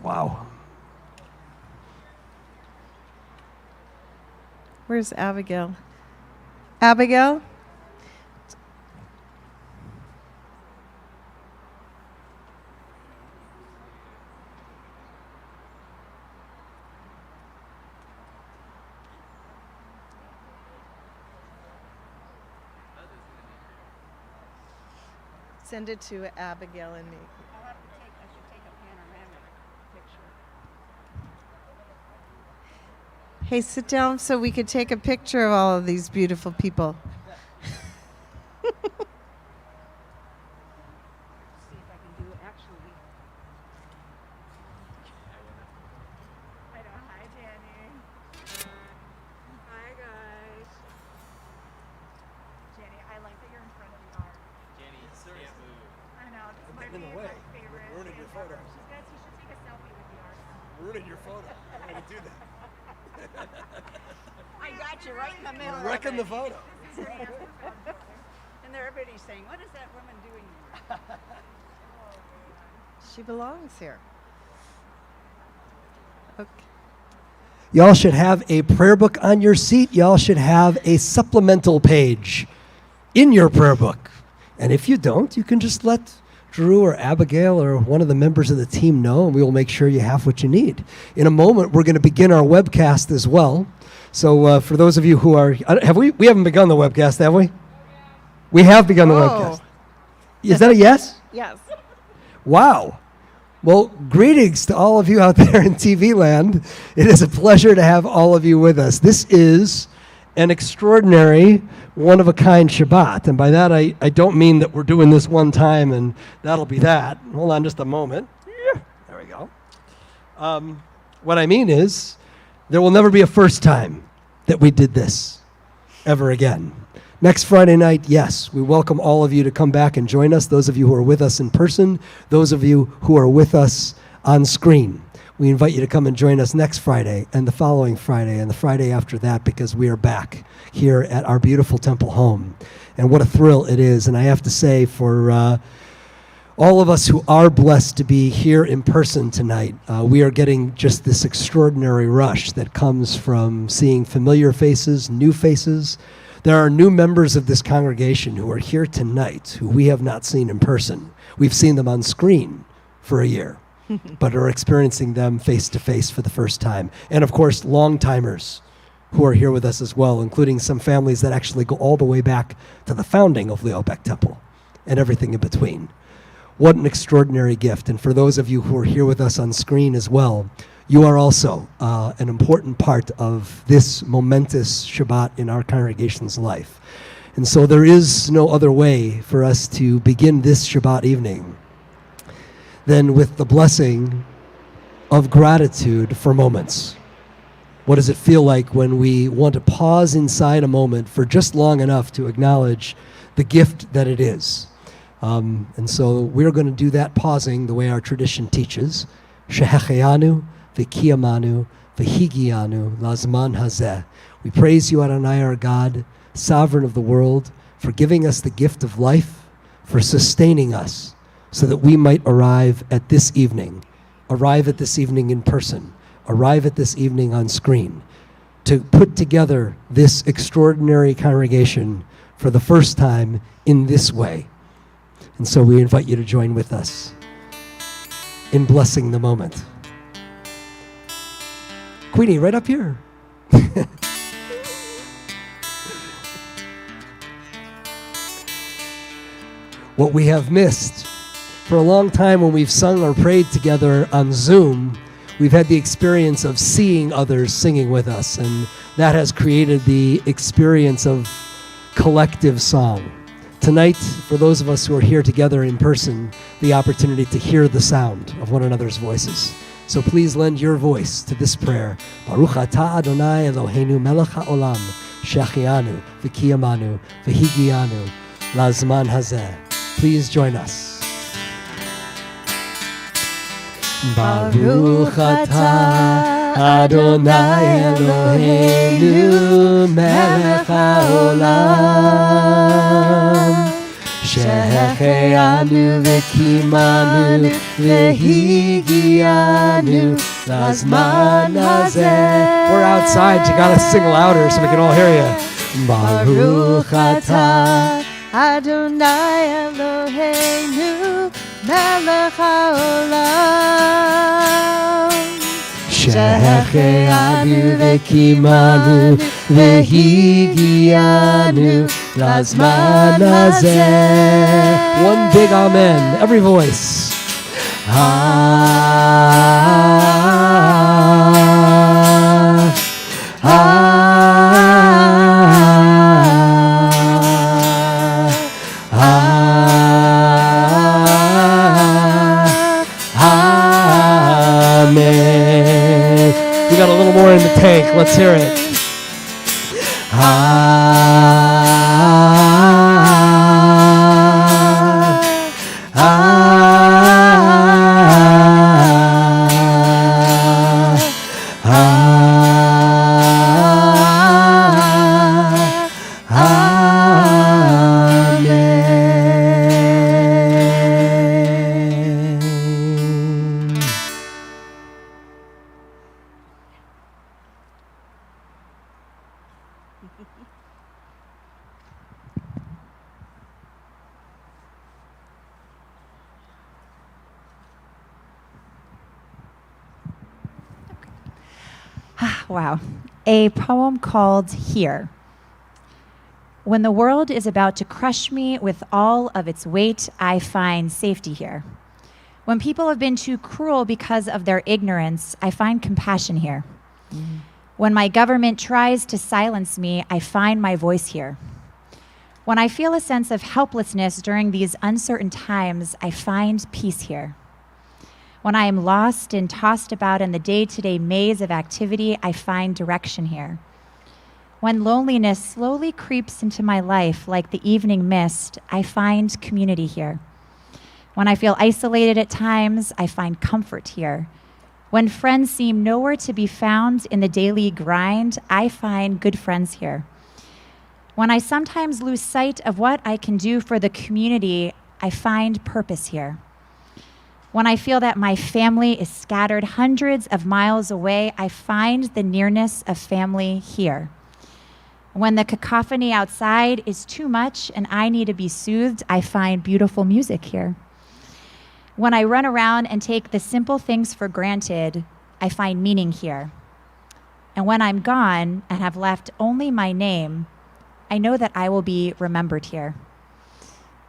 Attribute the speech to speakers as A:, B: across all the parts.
A: Wow.
B: Where's Abigail? Abigail? Send it to Abigail and me.
C: I should take a panoramic picture.
B: Hey, sit down so we could take a picture of all of these beautiful people.
C: See if I can do it actually. I know. Hi, Jenny. Hi, guys. Jenny, I like that you're in front of the art.
D: Jenny, can't move.
C: I know. This might
A: in
C: be
A: the
C: my
A: way.
C: favorite.
A: We're ruining your
C: thing ever.
A: photo.
C: She says you should take a selfie with the art.
A: Ruining your photo. I'm going to do that.
C: I got you right in the middle.
A: Wrecking
C: of
A: the
C: it.
A: photo.
C: And everybody's saying, "What is that woman doing here?"
B: She belongs here. Okay.
A: Y'all should have a prayer book on your seat. Y'all should have a supplemental page in your prayer book. And if you don't, you can just let Drew or Abigail or one of the members of the team know, and we will make sure you have what you need. In a moment, we're going to begin our webcast as well. So for those of you who are, we haven't begun the webcast, have we? We have begun the webcast. Is that a yes?
B: Yes.
A: Wow. Well, greetings to all of you out there in TV land. It is a pleasure to have all of you with us. This is an extraordinary, one-of-a-kind Shabbat. And by that, I don't mean that we're doing this one time and that'll be that. Hold on just a moment. Yeah, there we go. What I mean is, there will never be a first time that we did this ever again. Next Friday night, yes, we welcome all of you to come back and join us, those of you who are with us in person, those of you who are with us on screen. We invite you to come and join us next Friday and the following Friday and the Friday after that, because we are back here at our beautiful temple home. And what a thrill it is. And I have to say, for all of us who are blessed to be here in person tonight, we are getting just this extraordinary rush that comes from seeing familiar faces, new faces. There are new members of this congregation who are here tonight who we have not seen in person. We've seen them on screen for a year, but are experiencing them face to face for the first time. And of course, long-timers who are here with us as well, including some families that actually go all the way back to the founding of Liobek Temple and everything in between. What an extraordinary gift. And for those of you who are here with us on screen as well, you are also an important part of this momentous Shabbat in our congregation's life. And so there is no other way for us to begin this Shabbat evening than with the blessing of gratitude for moments. What does it feel like when we want to pause inside a moment for just long enough to acknowledge the gift that it is? And so we're going to do that pausing the way our tradition teaches. Shehecheyanu v'kiyamanu v'higianu lazman hazeh. We praise you, Adonai, our God, sovereign of the world, for giving us the gift of life, for sustaining us so that we might arrive at this evening in person, arrive at this evening on screen, to put together this extraordinary congregation for the first time in this way. And so we invite you to join with us in blessing the moment. Queenie, right up here. What we have missed, for a long time when we've sung or prayed together on Zoom, we've had the experience of seeing others singing with us, and that has created the experience of collective song. Tonight, for those of us who are here together in person, the opportunity to hear the sound of one another's voices. So please lend your voice to this prayer. Baruch atah Adonai Eloheinu melech haolam, shechianu v'kiyamanu v'higianu lazman hazeh. Please join us. Baruch atah Adonai Eloheinu melech haolam, שהחיינו וקיימנו והגיענו לזמן הזה. We're outside, you gotta sing louder so we can all hear you. ברוך אתה
B: Adonai Eloheinu melech haolam
A: שהחיינו וקיימנו והגיענו לזמן הזה. One big amen, every voice. Amen. We got a little more in the tank. Let's hear it.
D: Wow. A poem called Here. When the world is about to crush me with all of its weight, I find safety here. When people have been too cruel because of their ignorance, I find compassion here. When my government tries to silence me, I find my voice here. When I feel a sense of helplessness during these uncertain times, I find peace here. When I am lost and tossed about in the day-to-day maze of activity, I find direction here. When loneliness slowly creeps into my life like the evening mist, I find community here. When I feel isolated at times, I find comfort here. When friends seem nowhere to be found in the daily grind, I find good friends here. When I sometimes lose sight of what I can do for the community, I find purpose here. When I feel that my family is scattered hundreds of miles away, I find the nearness of family here. When the cacophony outside is too much and I need to be soothed, I find beautiful music here. When I run around and take the simple things for granted, I find meaning here. And when I'm gone and have left only my name, I know that I will be remembered here.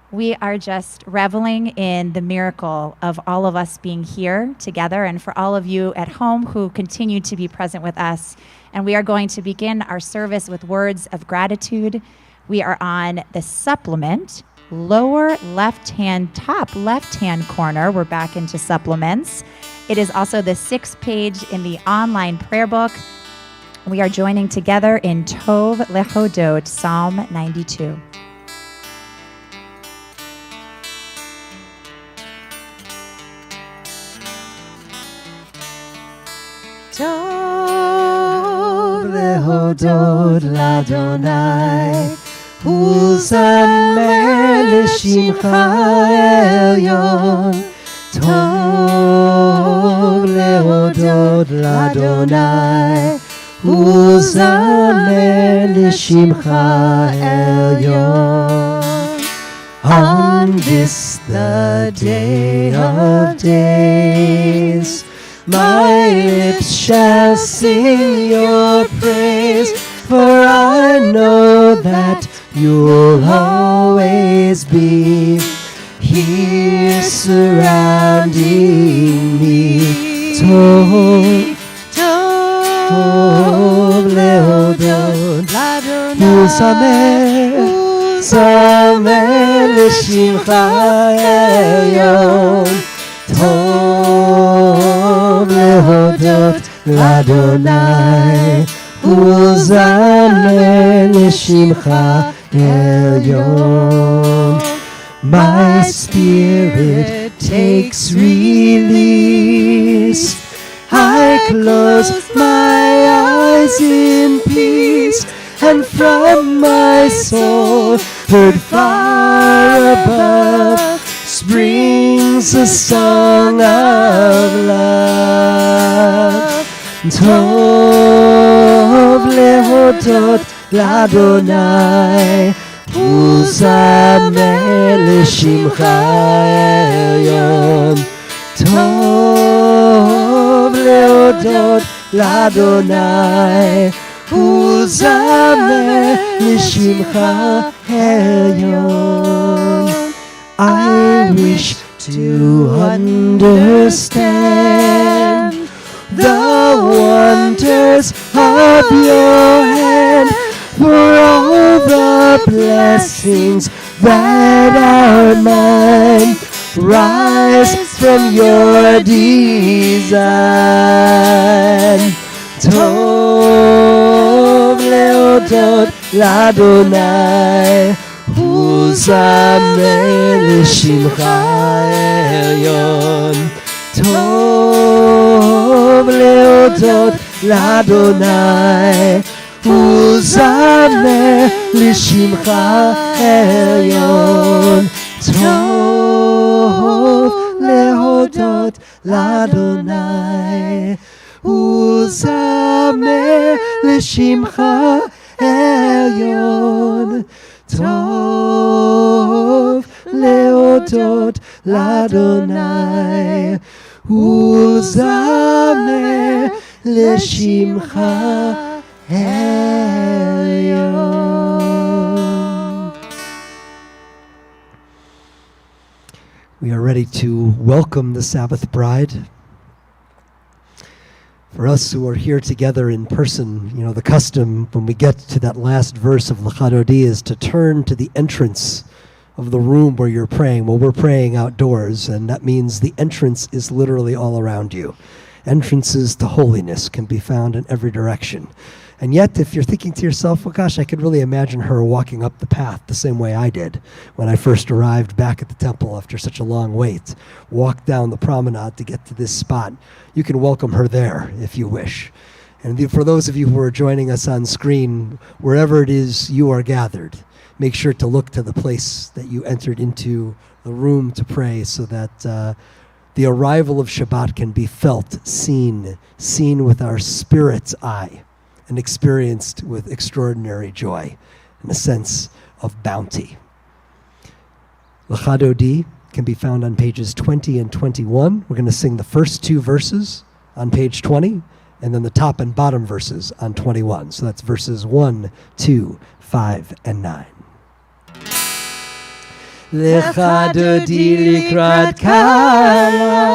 D: We are just reveling in the miracle of all of us being here together, and for all of you at home who continue to be present with us. And we are going to begin our service with words of gratitude. We are on the supplement, lower left-hand, top left-hand corner. We're back into supplements. It is also the 6th page in the online prayer book. We are joining together in Tov Lehodot, Psalm 92.
B: Tov lehodot l'Adonai, ולזמר לשמך העליון. טוב להודות לאדוני, ולזמר לשמך העליון. On this the day of days, my lips shall sing your praise, for I know that you'll always be here surrounding me. Tov, Tov lehodot ולזמר, זמר לשמך העליון. טוב להודות לאדוני, ולזמר לשמך העליון. My spirit takes release, I close my eyes in peace, and from my soul heard far
A: above springs a song of love. Tov lehodot l'Adonai, u'sameh l'shimcha elyon. Tov lehodot l'Adonai, u'sameh l'shimcha elyon. I wish to understand the wonders of your hand, for all the blessings that are mine rise from your design. Tov leodot l'Adonai, u'sameh l'shimcha elyon. Tov leodot l'Adonai, u'sameh l'shimcha elyon. Tov leodot l'Adonai, u'sameh l'shimcha elyon. Tov leodot l'Adonai, u'sameh l'shimcha elyon. We are ready to welcome the Sabbath bride. For us who are here together in person, you know, the custom when we get to that last verse of Lecha Dodi is to turn to the entrance of the room where you're praying. Well, we're praying outdoors, and that means the entrance is literally all around you. Entrances to holiness can be found in every direction. And yet, if you're thinking to yourself, well, gosh, I could really imagine her walking up the path the same way I did when I first arrived back at the temple after such a long wait, walked down the promenade to get to this spot, you can welcome her there if you wish. And for those of you who are joining us on screen, wherever it is you are gathered, make sure to look to the place that you entered into the room to pray so that the arrival of Shabbat can be felt, seen with our spirit's eye, and experienced with extraordinary joy and a sense of bounty. Lecha Dodi can be found on pages 20 and 21. We're going to sing the first two verses on page 20, and then the top and bottom verses on 21. So that's verses 1, 2, 5, and 9. Lecha Dodi likrat kala,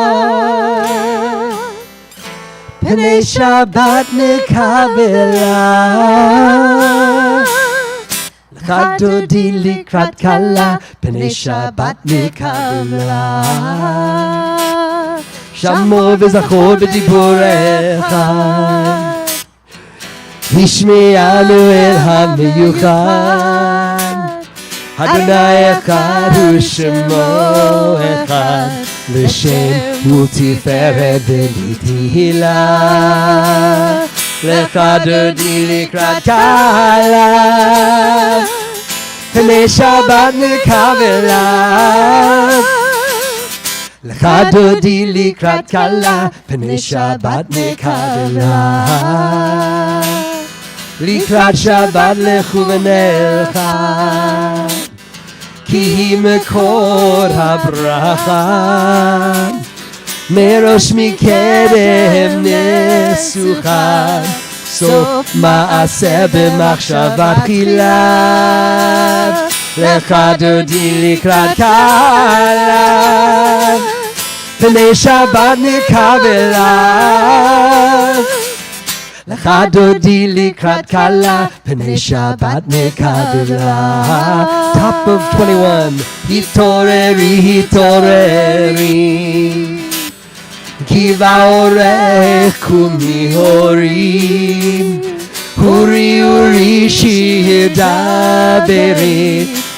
A: Pnei Shabbat nekabela. Lecha Dodi likrat kala, Pnei Shabbat nekabela. Shamo v'zachor b'diborecha, Hishme'anu el hamiyuchad. Adonai echad u'shemo echad, L'shem u'tiferet v'litihila. Lecha Dodi likrat kala, Pnei Shabbat nekabela. Lecha Dodi likrat kala, Pnei Shabbat nekabela. Likrat Shabbat lechu v'nelcha, Ki hi mekor habracha, Merosh mikedem nesuchan, Sof ma'aseh b'machshavat chila. Lecha Dodi likrat kala, Pnei Shabbat nekabela. Lecha Dodi likrat kala, Pnei Shabbat nekabela. Top of 21. Hitoreri, hitoreri, Ki va'orech kumi horim, Huri uri shidaberi,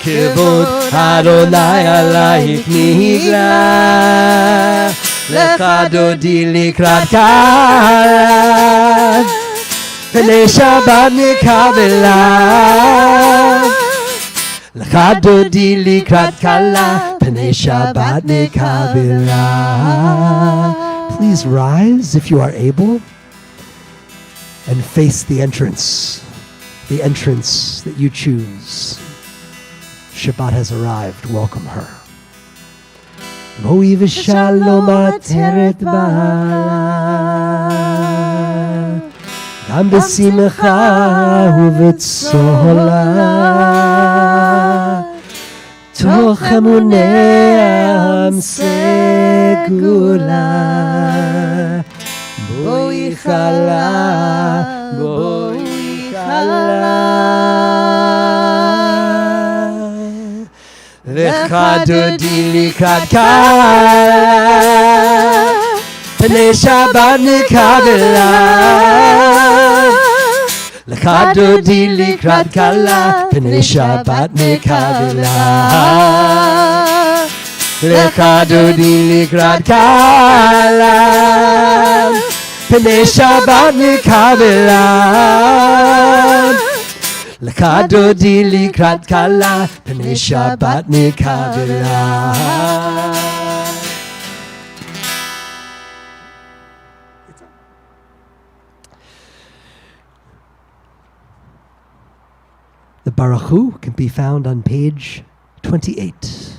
A: Kevod Adonai alayich nigla. Lecha Dodi likrat kala, Pnei Shabbat nekabela. L'chadodi likrat kala, p'nei Shabbat nekabela. Please rise if you are able and face the entrance that you choose. Shabbat has arrived. Welcome her. Mo'i v'shalom ateret ba'ala, gam b'simcha u'v'tzola, toch emunei segula. Mo'i chala, mo'i chala. L'chadodi likrat kala, p'nei Shabbat nekabela. L'chadodi likrat kala, p'nei Shabbat nekabela. L'chadodi likrat kala, p'nei Shabbat nekabela. L'chadodi likrat kala, p'nei Shabbat nekabela. The Baruch Hu can be found on page 28.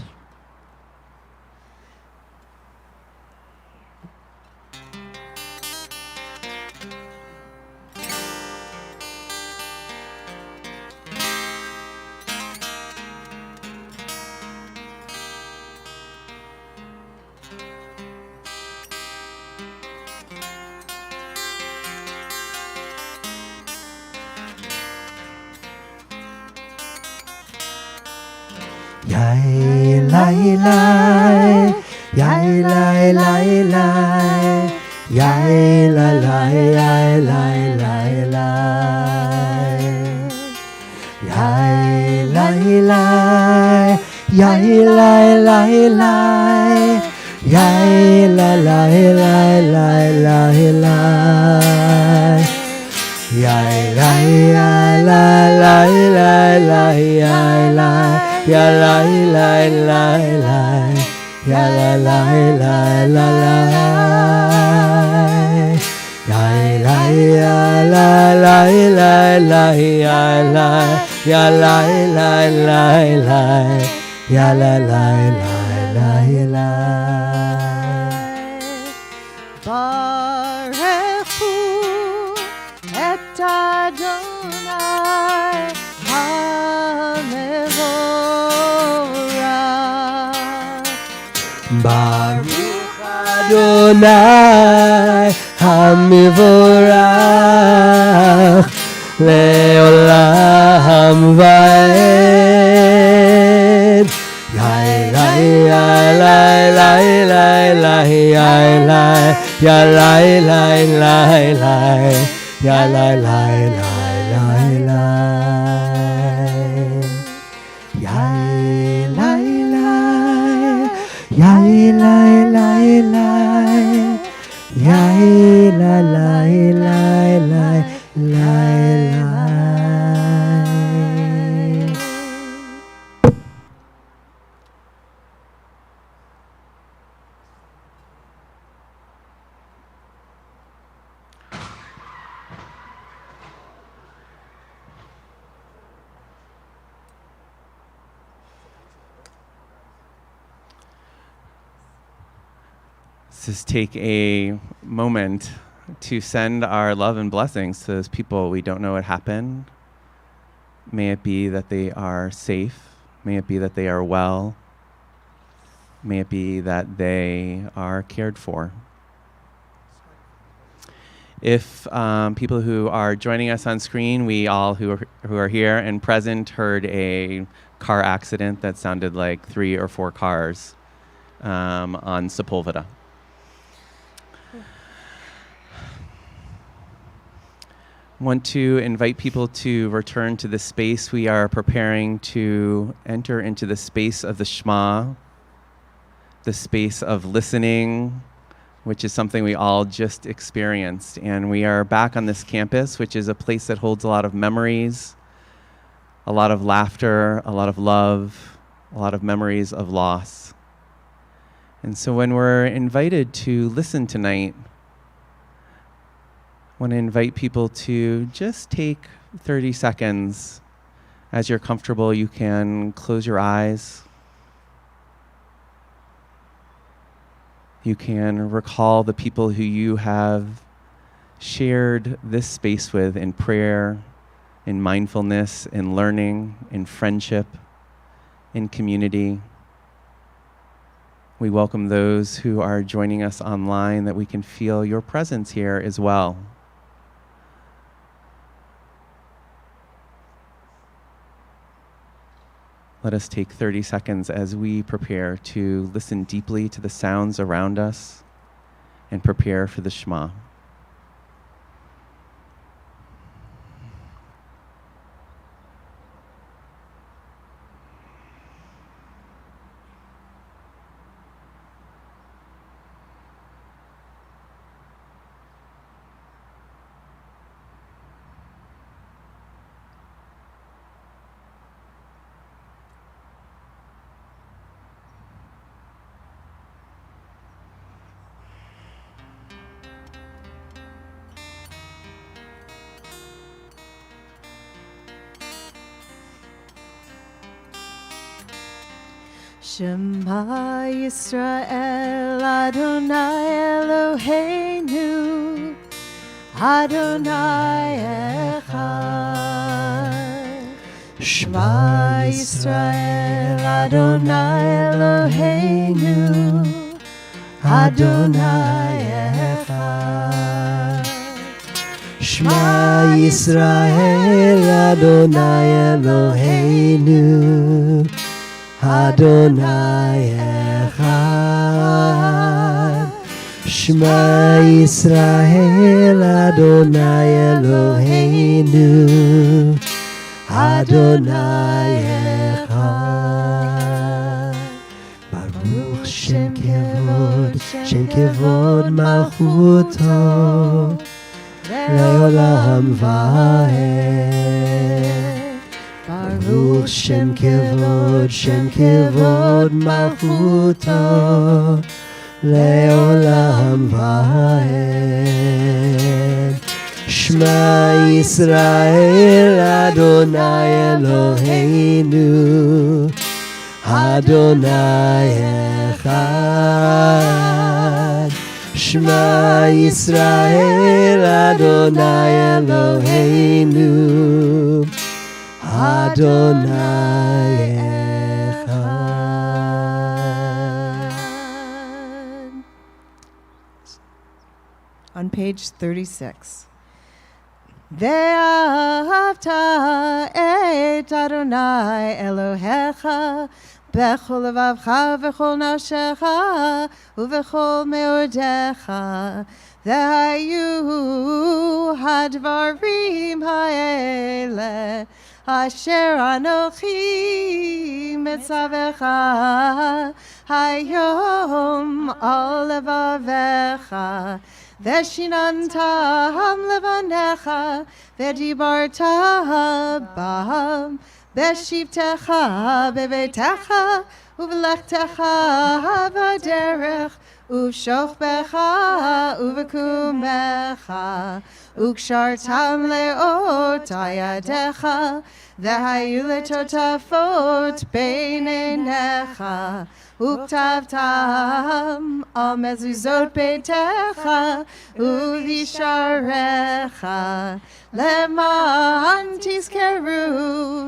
A: Yai lai lai, yai lai lai lai, yai la lai yai lai lai lai, yai lai lai, yai lai lai lai, yai la lai lai lai lai lai. Yai lai yai lai lai lai lai yai lai. Ya lai lai lai lai, ya la lai lai la lai, ya lai ya la lai lai lai ya lai, ya lai lai lai lai, ya la lai lai lai lai.
B: Barechu et Adonai HaMevorach.
A: Baruch Adonai HaMevorach le'olam va'ed. Yai lai yai lai lai lai lai yai lai, ya lai lai lai lai, ya lai lai lai lai lai. Yai lai lai, yai lai lai lai, yai la lai lai lai lai lai.
E: Just take a moment to send our love and blessings to those people we don't know what happened. May it be that they are safe. May it be that they are well. May it be that they are cared for. If people who are joining us on screen, we all who are here and present heard a car accident that sounded like 3 or 4 cars on Sepulveda. Want to invite people to return to the space. We are preparing to enter into the space of the Shema, the space of listening, which is something we all just experienced. And we are back on this campus, which is a place that holds a lot of memories, a lot of laughter, a lot of love, a lot of memories of loss. And so when we're invited to listen tonight, I want to invite people to just take 30 seconds. As you're comfortable, you can close your eyes. You can recall the people who you have shared this space with in prayer, in mindfulness, in learning, in friendship, in community. We welcome those who are joining us online, that we can feel your presence here as well. Let us take 30 seconds as we prepare to listen deeply to the sounds around us and prepare for the Shema.
B: Shema Yisrael Adonai Eloheinu Adonai Echad. Shema Yisrael Adonai Eloheinu Adonai Echad. Shema Yisrael Adonai Eloheinu Adonai Echad. Shema Yisrael Adonai Eloheinu Adonai Echad. Baruch Shem Kevod Malchuto Leolam Vaed. Baruch Shem Kevod Malchuto Leolam Vaed. Shema Yisrael Adonai Eloheinu Adonai Echad. Shema Yisrael Adonai Eloheinu Adonai Echad. On page 36. Ve'ahavta et Adonai Elohecha bechol levavcha v'chol nafshecha uv'chol meodecha. Ve'hayu hadvarim ha'ele asher anochi metzavecha hayom al levavecha. Veshinantam levanecha vedibarta bam beshivtecha bevetecha uvelechtecha vaderech uvshochbecha uvekumecha ukshartam leot ayadecha vehayu letotafot beinenecha uktavtam al mezuzot beitecha uvisharecha leman tizkeru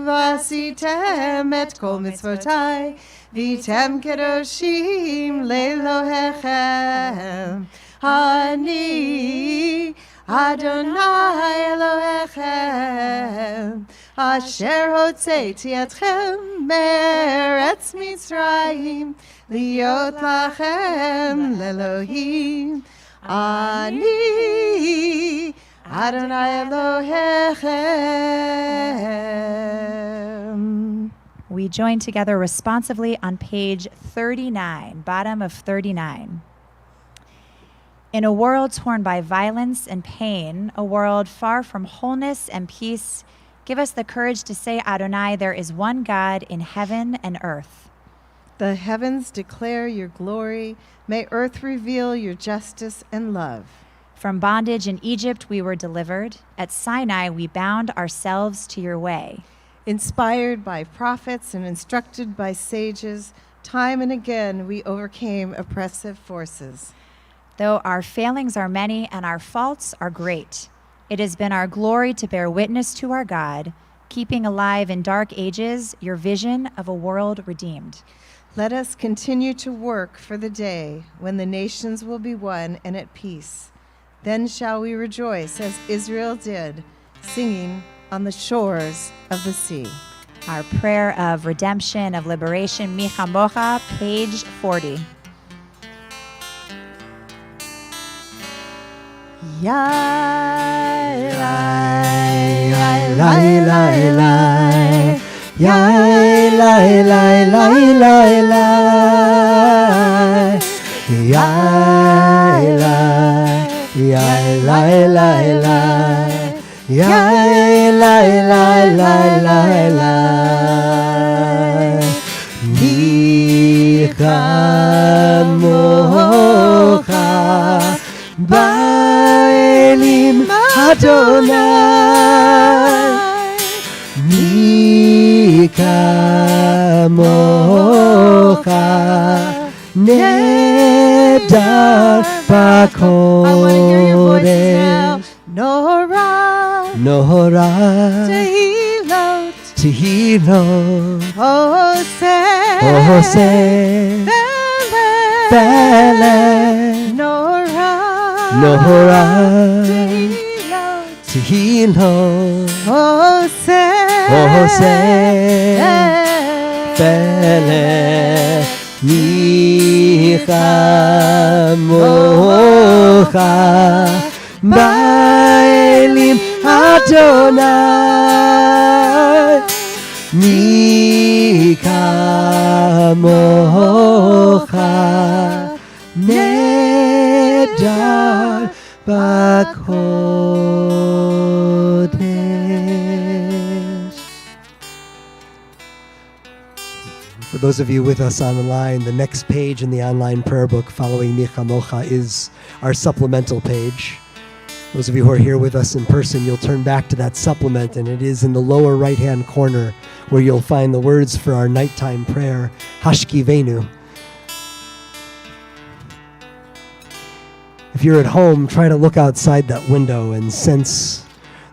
B: vasitem et kol mitzvotai vitem kedoshim lelohechem. Ani Adonai Elohechem asher hotzeiti etchem me'eretz Mitzrayim liot lachem lelohim. Ani Adonai Elohechem.
D: We join together responsively on page 39, bottom of 39. In a world torn by violence and pain, a world far from wholeness and peace, Give us the courage to say, Adonai, there is one God in heaven and earth.
B: The heavens declare your glory. May earth reveal your justice and love.
D: From bondage in Egypt we were delivered. At Sinai we bound ourselves to your way.
B: Inspired by prophets and instructed by sages, time and again we overcame oppressive forces.
D: Though our failings are many and our faults are great, it has been our glory to bear witness to our God, keeping alive in dark ages your vision of a world redeemed.
B: Let us continue to work for the day when the nations will be one and at peace. Then shall we rejoice as Israel did, singing on the shores of the sea.
D: Our prayer of redemption, of liberation, Mi Chamocha, page 40.
B: Yai,
A: Yai, lai, lai, lai. Yai, lai, lai, lai, lai, lai. Yai, lai, yai, lai, lai, lai. Yai, lai, lai, lai, lai, lai. Mi chamocha ba'elim Adonai. Mi kamocha nedar b'kodesh. Nora Tehilot Hoseh Bele Nora Tehilot Hoseh Bele Mi chamocha ba'elim Adonai. Mi kamocha nedar b'kodesh. For those of you with us online, the next page in the online prayer book following Mi Chamocha is our supplemental page. Those of you who are here with us in person, you'll turn back to that supplement, and it is in the lower right-hand corner where you'll find the words for our nighttime prayer, Hashkivenu. If you're at home, try to look outside that window and sense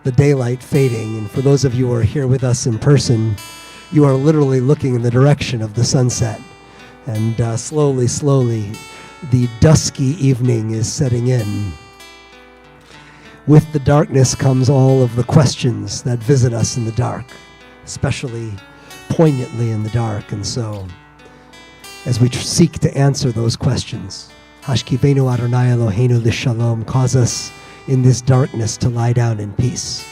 A: the daylight fading. And for those of you who are here with us in person, you are literally looking in the direction of the sunset. And slowly, slowly, the dusky evening is setting in. With the darkness comes all of the questions that visit us in the dark, especially poignantly in the dark. And so, as we seek to answer those questions, Hashkivenu Adonai Eloheinu L'Shalom, cause us in this darkness to lie down in peace,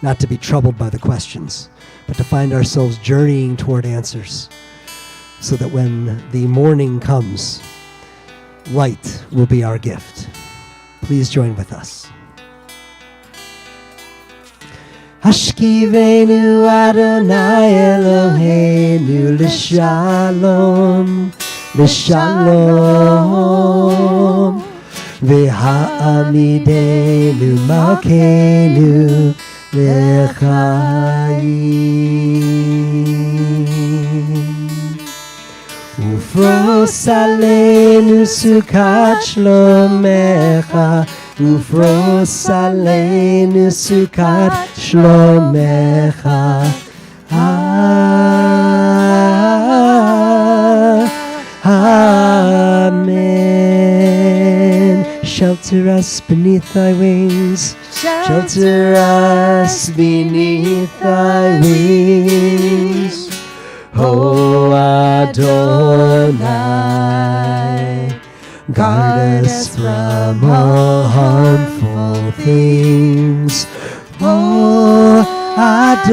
A: not to be troubled by the questions, but to find ourselves journeying toward answers, so that when the morning comes, light will be our gift. Please join with us. Hashkivenu Adonai Eloheinu L'Shalom, L'Shalom, V'ha'amidenu Malkeinu L'chaim, Ufros aleinu Sukat Shlomecha, Ufros aleinu Sukat Shlomecha. Amen. Shelter us beneath thy wings. Shelter us beneath thy wings. O Adonai, guard us from all harmful things. O Adonai,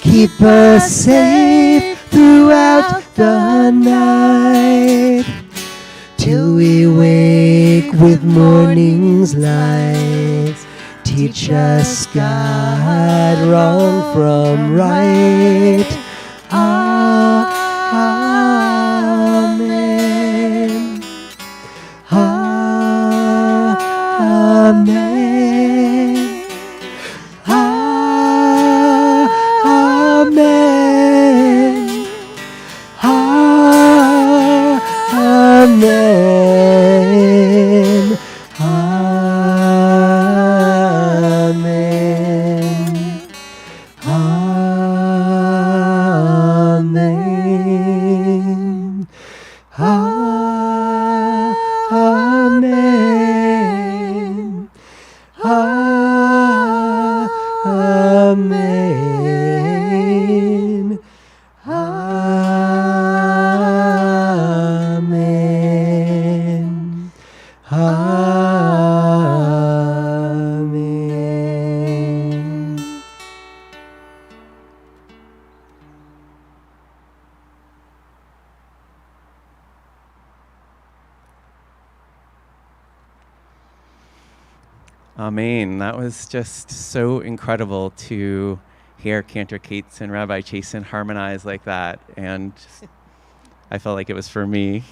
A: keep us safe throughout the night, till we wake with morning's light, Teach us, God, wrong from right. Amen. Amen. Amen. Amen. Amen. Amen. Amen. Amen. Amen.
E: Amen. That was just so incredible to hear Cantor Cates and Rabbi Chasen harmonize like that. And I felt like it was for me.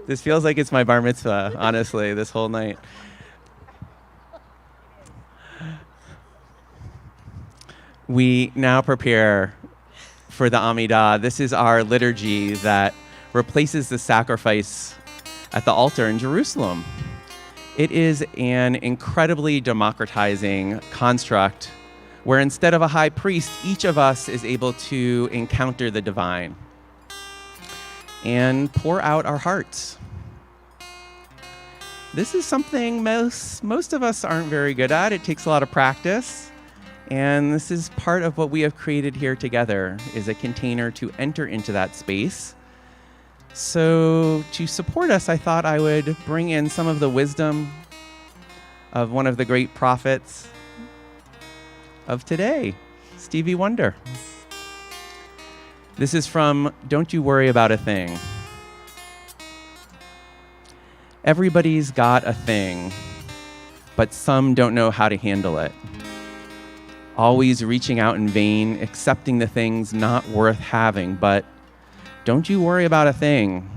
E: This feels like it's my bar mitzvah, honestly, this whole night. We now prepare for the Amidah. This is our liturgy that replaces the sacrifice at the altar in Jerusalem. It is an incredibly democratizing construct where instead of a high priest, each of us is able to encounter the divine and pour out our hearts. This is something most of us aren't very good at. It takes a lot of practice. And this is part of what we have created here together, is a container to enter into that space. So to support us, I thought I would bring in some of the wisdom of one of the great prophets of today, Stevie Wonder. This is from Don't You Worry About a Thing. Everybody's got a thing, but some don't know how to handle it. Always reaching out in vain, accepting the things not worth having, but don't you worry about a thing.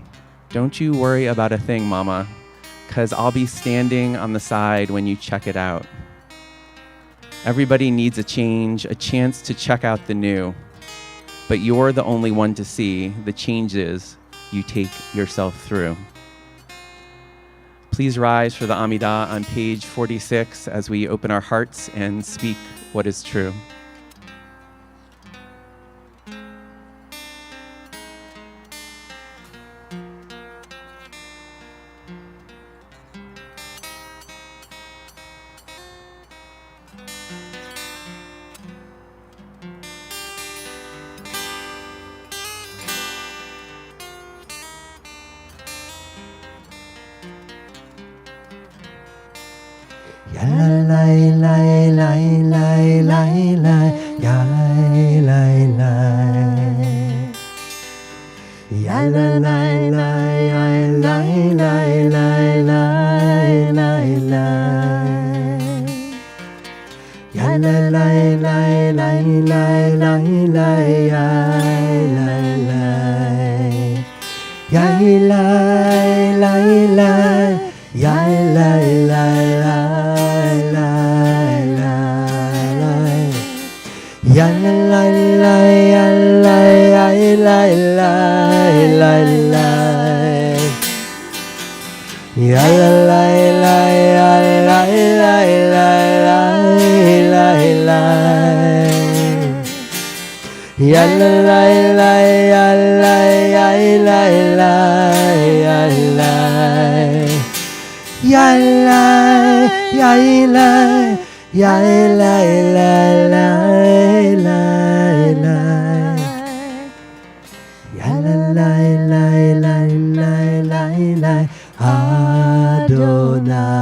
E: Don't you worry about a thing, Mama, 'cause I'll be standing on the side when you check it out. Everybody needs a change, a chance to check out the new, but you're the only one to see the changes you take yourself through. Please rise for the Amidah on page 46 as we open our hearts and speak what is true.
A: Ya la la la la la la ya la la ya la la la ya la la la la la la ya la la la la la la la ya la la ya la la la ya la la la ya la la la ya la ya la la la la ya la la la ya la la la la la la ya la la la ya la ya la la ya la ya la ya la ya la la la la la ya la la la la la la la Adonai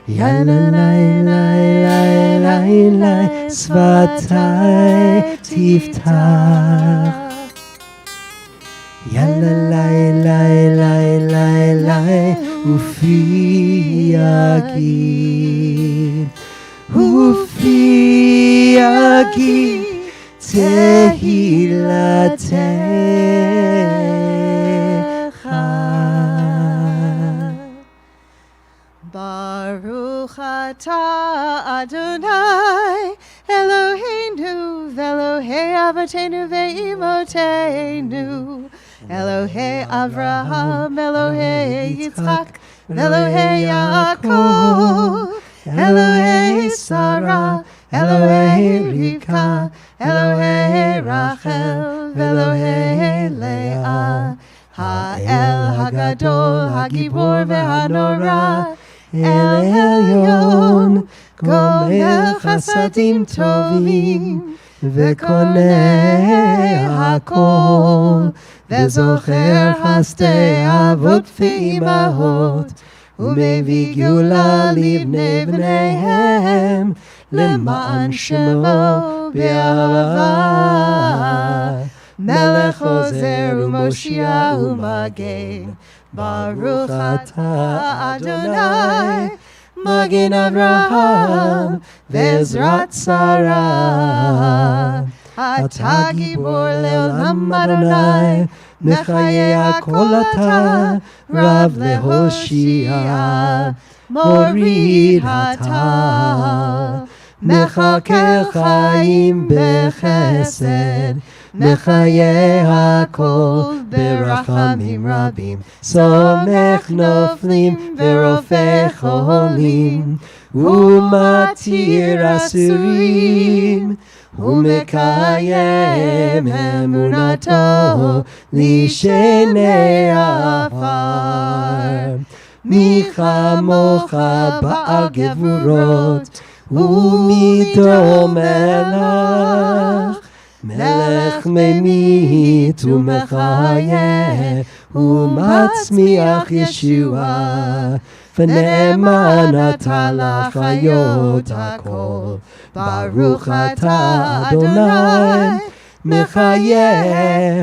A: ya la la la la la la Svatai Tiftach ya la la la la ופי יגיד, ופי יגיד תהילתך.
B: Baruch atah Adonai Eloheinu v'Elohei Avotenu ve'imotenu Elohei Avraham Elohei Yitzchak Elohei Yaakov Elohei Sarah Elohei Rivka Elohei Rachel Elohei Leah Ha'el Hagadol Hagibor ve'hanora El Elyon Gomel Chasadim Tovim Vekoneh Hakol Vezocher Hasdei Avot Ve'imahot Umevi Gula Livnei Bneihem Leman Shemo Be'ahava Melech Ozer U'Moshiach U'Magen Baruch atah Adonai Magen Avraham Ve'ezrat Sarah Atah Gibor Le'olam Adonai Mechayeh Hakol atah Rav Lehoshia Morid atah Mechakel Chaim Bechesed Mechayeh Hakol Berachamim Rabim Somech Noflim Verofeh Cholim Umatir Asurim Umekayem Emunato Lishenei Afar Michamocha Ba'al Gevurot Umido Melach Melech Memit Umechayeh Umatzmiach Yeshua V'ne'eman atah l'chayot hakol Baruch atah Adonai Mechayeh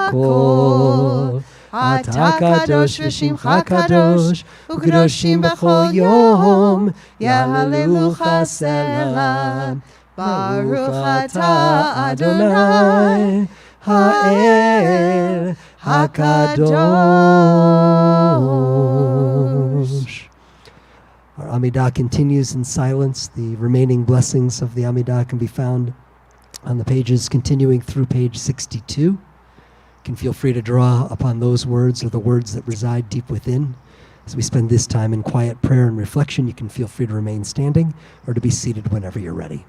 B: hakol Atah kadosh v'shimcha kadosh U'kadoshim b'chol yom Yahalelucha selah Baruch atah Adonai Ha'el HaKadosh. Our Amidah continues in silence. The remaining blessings of the Amidah can be found on the pages continuing through page 62. You can feel free to draw upon those words or the words that reside deep within. As we spend this time in quiet prayer and reflection, you can feel free to remain standing or to be seated whenever you're ready.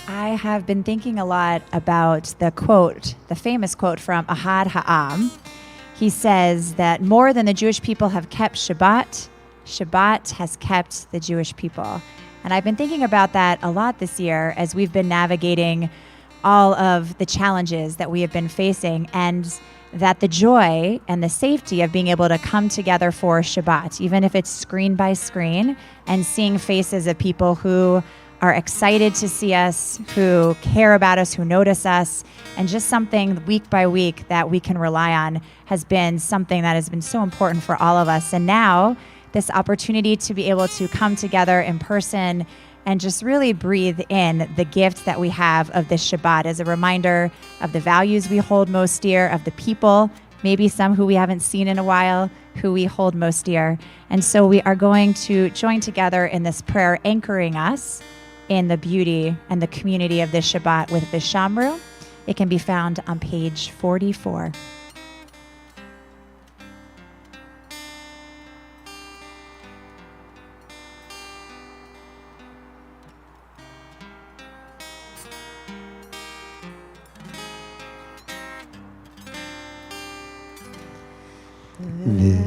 D: I have been thinking a lot about the quote, the famous quote from Ahad Ha'am. He says that more than the Jewish people have kept Shabbat, Shabbat has kept the Jewish people. And I've been thinking about that a lot this year as we've been navigating all of the challenges that we have been facing, and that the joy and the safety of being able to come together for Shabbat, even if it's screen by screen, and seeing faces of people who are excited to see us, who care about us, who notice us, and just something week by week that we can rely on has been something that has been so important for all of us. And now this opportunity to be able to come together in person and just really breathe in the gift that we have of this Shabbat as a reminder of the values we hold most dear, of the people, maybe some who we haven't seen in a while, who we hold most dear. And so we are going to join together in this prayer, anchoring us in the beauty and the community of this Shabbat with Vishamru. It can be found on page 44.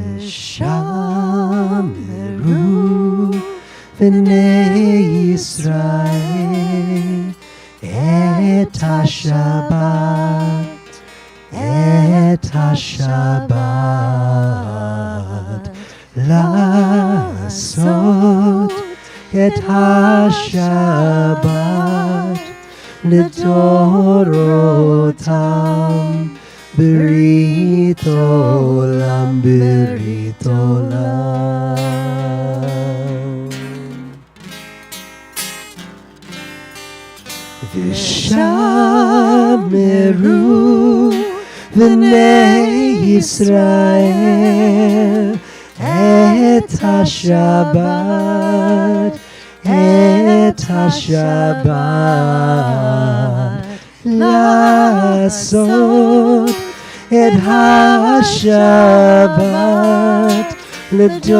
A: Vishamru B'nei Yisrael et HaShabbat, et HaShabbat, לעשות את השבת לדורותם, ברית עולם, ברית עולם. ושמרו בני ישראל את השבת, את השבת, לעשות את השבת לדורותם,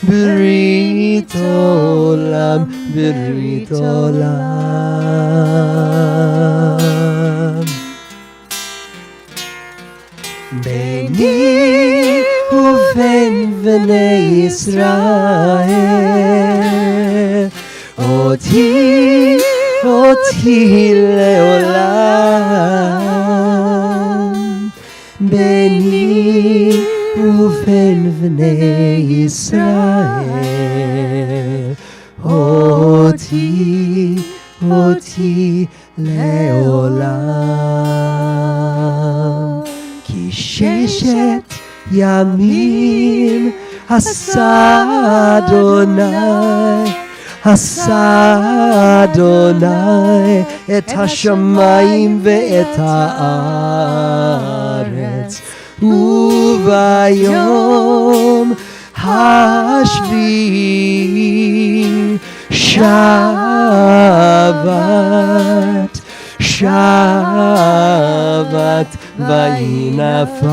A: ברית עולם, ברית עולם. ביני ובין בני ישראל, אותי לעולם. ביני ובין בני ישראל, אותי לעולם. כי ששת ימים עשה אדוני, עשה אדוני את השמיים ואת הארץ, וביום השביעי שבת, שבת ויהי נפש.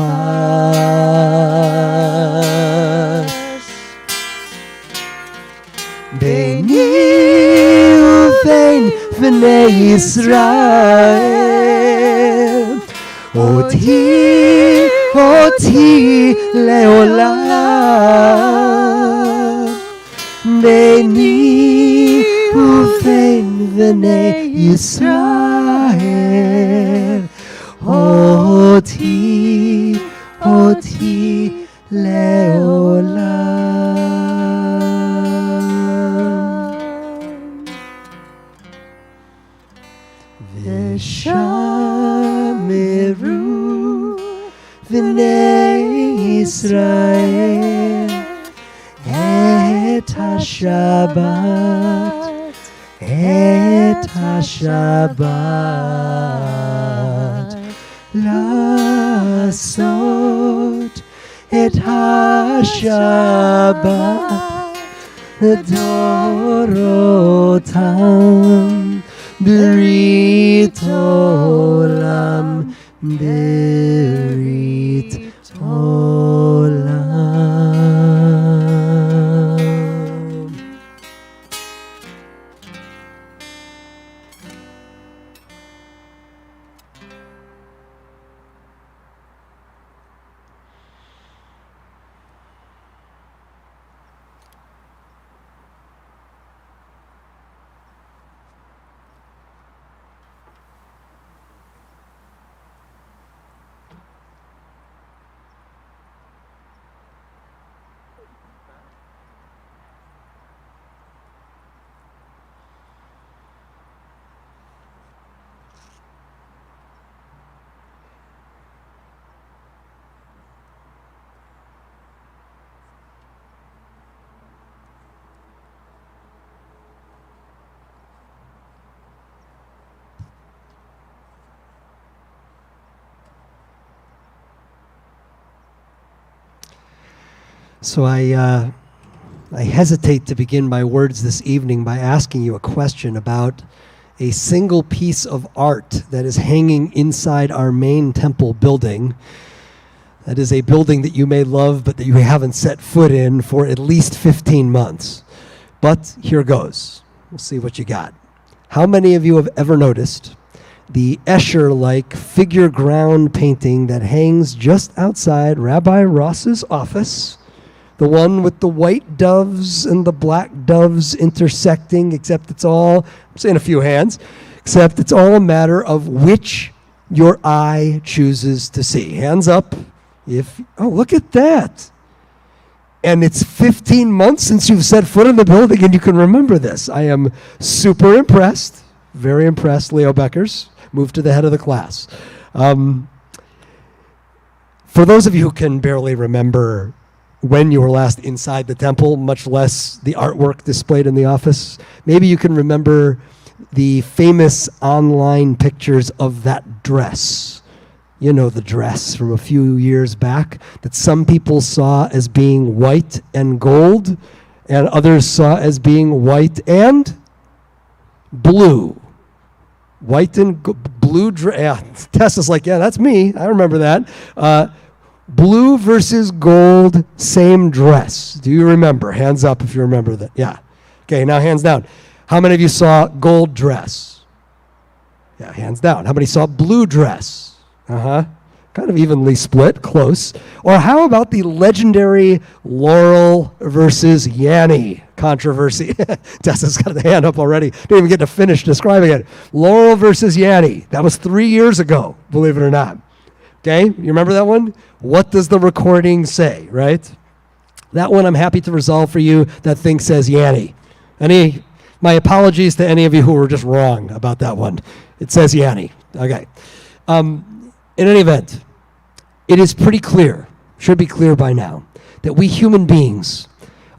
A: ביני ובין בני ישראל, אותי לעולם. ביני ובין בני ישראל, אותי לעולם. ושמרו בני ישראל את השבת, את השבת, לעשות את השבת לדורותם, ברית עולם, ברית עולם. So I hesitate to begin my words this evening by asking you a question about a single piece of art that is hanging inside our main temple building. That is a building that you may love, but that you haven't set foot in for at least 15 months. But here goes. We'll see what you got. How many of you have ever noticed the Escher-like figure ground painting that hangs just outside Rabbi Ross's office? The one with the white doves and the black doves intersecting, except it's all, I'm saying a few hands, except it's all a matter of which your eye chooses to see. Hands up if, oh, look at that. And it's 15 months since you've set foot in the building and you can remember this. I am super impressed, very impressed, Leo Beckers. Move to the head of the class. For those of you who can barely remember when you were last inside the temple, much less the artwork displayed in the office, maybe you can remember the famous online pictures of that dress. You know, the dress from a few years back that some people saw as being white and gold and others saw as being white and blue. White and blue dress. Yeah, Tessa's like, yeah, that's me. I remember that. Blue versus gold, same dress. Do you remember? Hands up if you remember that. Yeah. Okay, now hands down. How many of you saw gold dress? Yeah, hands down. How many saw blue dress? Kind of evenly split, close. Or how about the legendary Laurel versus Yanny controversy? Tessa's got the hand up already. Didn't even get to finish describing it. Laurel versus Yanny. That was 3 years ago, believe it or not. Okay, you remember that one? What does the recording say, right? That one I'm happy to resolve for you. That thing says Yanny. My apologies to any of you who were just wrong about that one. It says Yanny. Okay. In any event, it is pretty clear, should be clear by now, that we human beings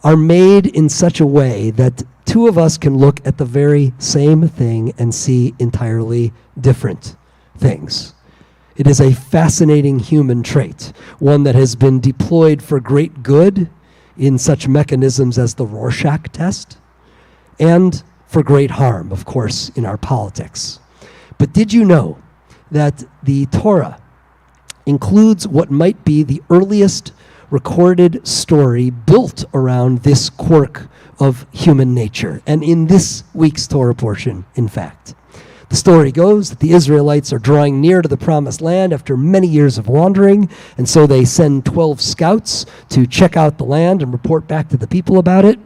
A: are made in such a way that two of us can look at the very same thing and see entirely different things. It is a fascinating human trait, one that has been deployed for great good in such mechanisms as the Rorschach test, and for great harm, of course, in our politics. But did you know that the Torah includes what might be the earliest recorded story built around this quirk of human nature? And in this week's Torah portion, in fact. The story goes that the Israelites are drawing near to the Promised Land after many years of wandering, and so they send 12 scouts to check out the land and report back to the people about it.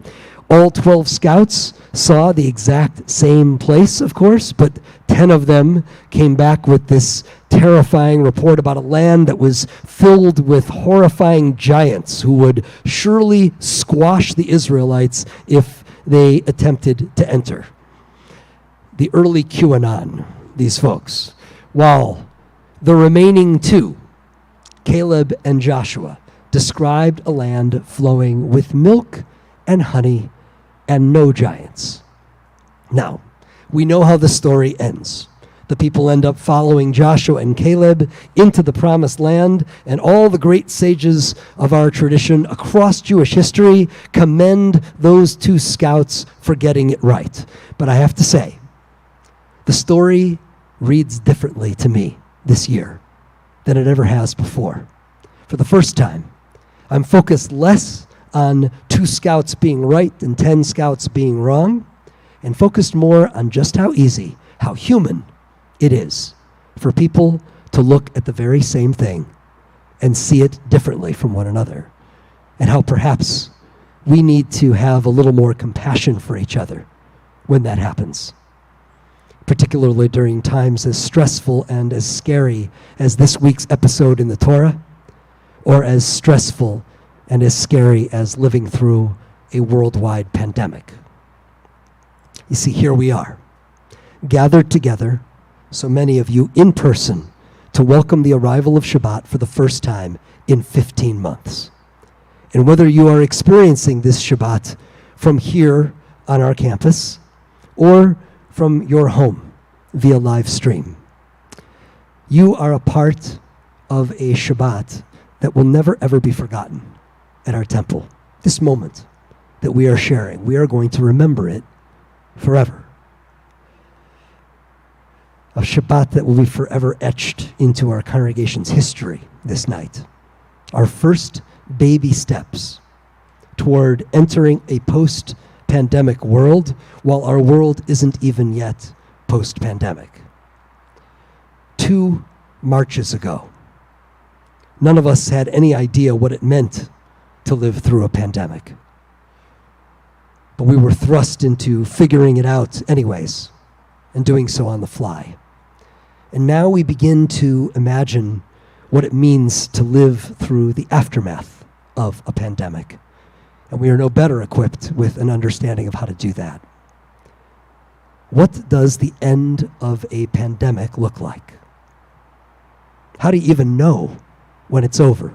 A: All 12 scouts saw the exact same place, of course, but 10 of them came back with this terrifying report about a land that was filled with horrifying giants who would surely squash the Israelites if they attempted to enter. The early QAnon, these folks, while the remaining two, Caleb and Joshua, described a land flowing with milk and honey and no giants. Now, we know how the story ends. The people end up following Joshua and Caleb into the Promised Land, and all the great sages of our tradition across Jewish history commend those two scouts for getting it right. But I have to say, the story reads differently to me this year than it ever has before. For the first time, I'm focused less on 2 scouts being right and 10 scouts being wrong, and focused more on just how easy, how human it is for people to look at the very same thing and see it differently from one another, and how perhaps we need to have a little more compassion for each other when that happens, particularly during times as stressful and as scary as this week's episode in the Torah, or as stressful and as scary as living through a worldwide pandemic. You see, here we are, gathered together, so many of you in person, to welcome the arrival of Shabbat for the first time in 15 months. And whether you are experiencing this Shabbat from here on our campus or from your home via live stream, you are a part of a Shabbat that will never ever be forgotten at our temple, this moment that we are sharing, we are going to remember it forever. A Shabbat that will be forever etched into our congregation's history this night. Our first baby steps toward entering a post-pandemic world while our world isn't even yet post-pandemic. 2 marches ago, none of us had any idea what it meant to live through a pandemic. But we were thrust into figuring it out anyways, and doing so on the fly. And now we begin to imagine what it means to live through the aftermath of a pandemic. And we are no better equipped with an understanding of how to do that. What does the end of a pandemic look like? How do you even know when it's over?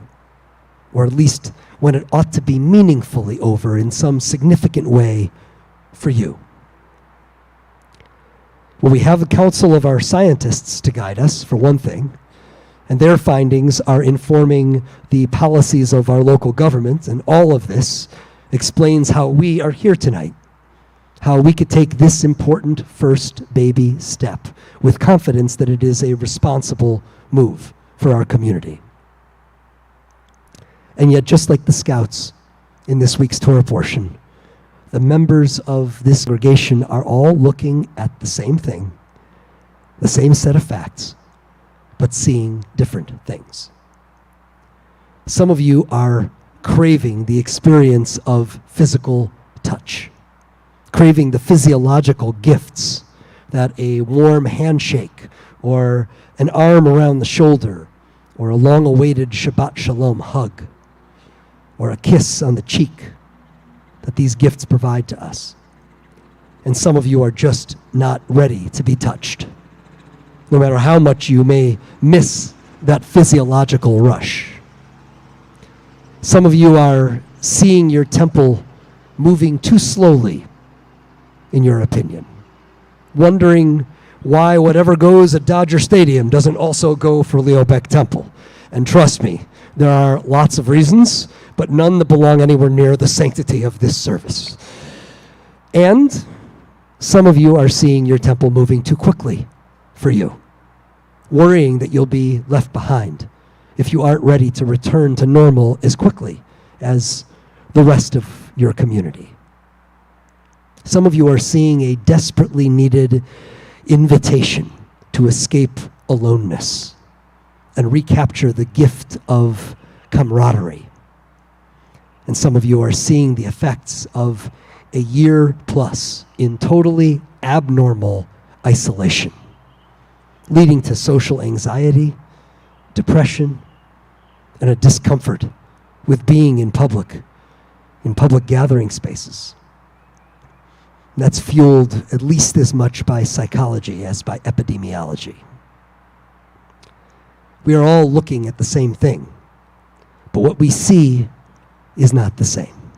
A: Or at least when it ought to be meaningfully over in some significant way for you? Well, we have the counsel of our scientists to guide us, for one thing, and their findings are informing the policies of our local government, and all of this explains how we are here tonight, how we could take this important first baby step with confidence that it is a responsible move for our community. And yet, just like the scouts in this week's Torah portion, the members of this congregation are all looking at the same thing, the same set of facts, but seeing different things. Some of you are craving the experience of physical touch, craving the physiological gifts that a warm handshake or an arm around the shoulder or a long-awaited Shabbat Shalom hug or a kiss on the cheek that these gifts provide to us. And some of you are just not ready to be touched, no matter how much you may miss that physiological rush. Some of you are seeing your temple moving too slowly, in your opinion, wondering why whatever goes at Dodger Stadium doesn't also go for Leo Beck Temple. And trust me, there are lots of reasons, but none that belong anywhere near the sanctity of this service. And some of you are seeing your temple moving too quickly for you, worrying that you'll be left behind if you aren't ready to return to normal as quickly as the rest of your community. Some of you are seeing a desperately needed invitation to escape aloneness and recapture the gift of camaraderie. And some of you are seeing the effects of a year plus in totally abnormal isolation, leading to social anxiety, depression, and a discomfort with being in public gathering spaces. And that's fueled at least as much by psychology as by epidemiology. We are all looking at the same thing, but what we see is not the same.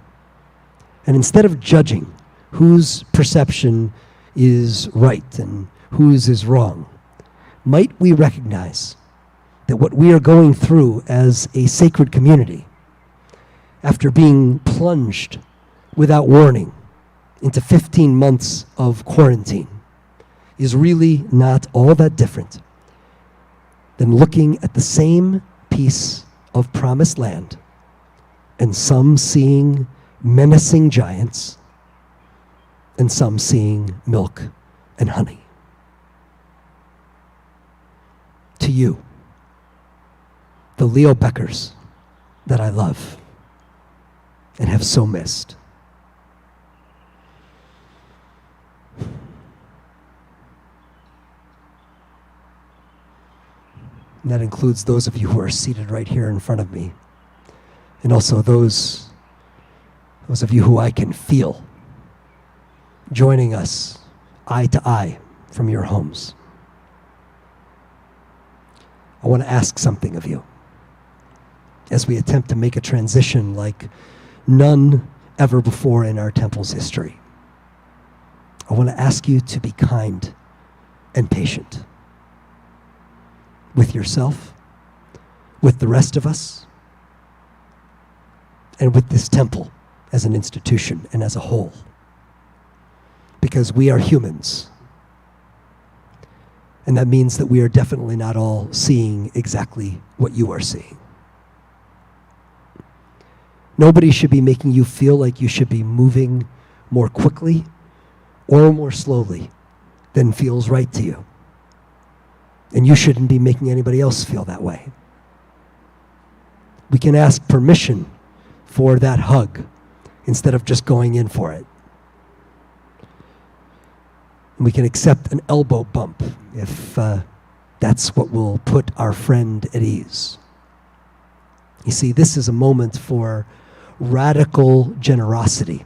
A: And instead of judging whose perception is right and whose is wrong, might we recognize that what we are going through as a sacred community, after being plunged without warning into 15 months of quarantine, is really not all that different than looking at the same piece of promised land and some seeing menacing giants and some seeing milk and honey. To you, the Leo Beckers that I love and have so missed, and that includes those of you who are seated right here in front of me, and also those of you who I can feel joining us eye to eye from your homes. I want to ask something of you as we attempt to make a transition like none ever before in our temple's history. I want to ask you to be kind and patient with yourself, with the rest of us, and with this temple as an institution and as a whole. Because we are humans. And that means that we are definitely not all seeing exactly what you are seeing. Nobody should be making you feel like you should be moving more quickly or more slowly than feels right to you. And you shouldn't be making anybody else feel that way. We can ask permission for that hug instead of just going in for it. And we can accept an elbow bump if that's what will put our friend at ease. You see, this is a moment for radical generosity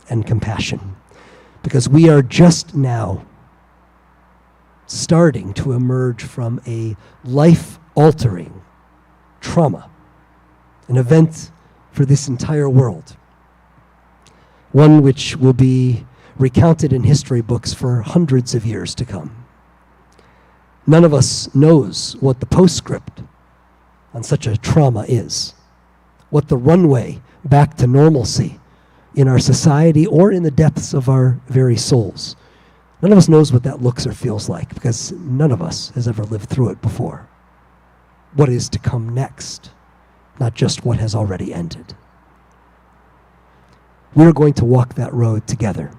A: and compassion, because we are just now starting to emerge from a life-altering trauma, an event for this entire world, one which will be recounted in history books for hundreds of years to come. None of us knows what the postscript on such a trauma is, what the runway back to normalcy in our society or in the depths of our very souls. None of us knows what that looks or feels like, because none of us has ever lived through it before. What is to come next, not just what has already ended. We're going to walk that road together.